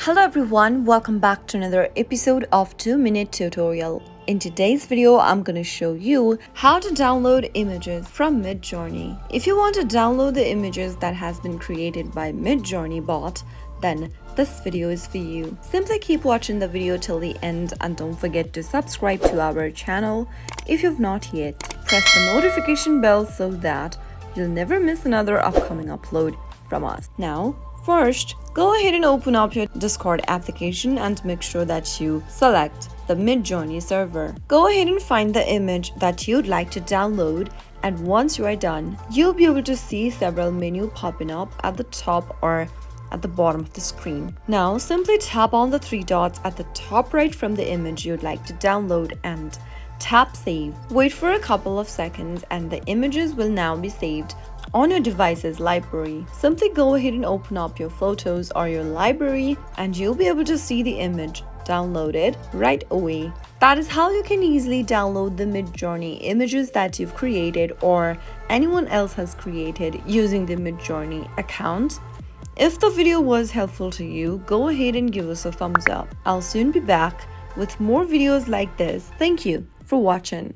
Hello everyone, welcome back to another episode of 2-Minute Tutorial. In today's video, I'm going to show you how to download images from Midjourney. If you want to download the images that has been created by Midjourney bot, then this video is for you. Simply keep watching the video till the end and don't forget to subscribe to our channel if you've not yet. Press the notification bell so that you'll never miss another upcoming upload from us. Now, first, go ahead and open up your Discord application and make sure that you select the Midjourney server. Go ahead and find the image that you'd like to download, and once you are done, you'll be able to see several menus popping up at the top or at the bottom of the screen. Now, simply tap on the three dots at the top right from the image you'd like to download and tap save. Wait for a couple of seconds and the images will now be saved on your device's library. Simply go ahead and open up your photos or your library and you'll be able to see the image downloaded right away. That is how you can easily download the Midjourney images that you've created or anyone else has created using the Midjourney account. If the video was helpful to you, go ahead and give us a thumbs up. I'll soon be back with more videos like this. Thank you for watching.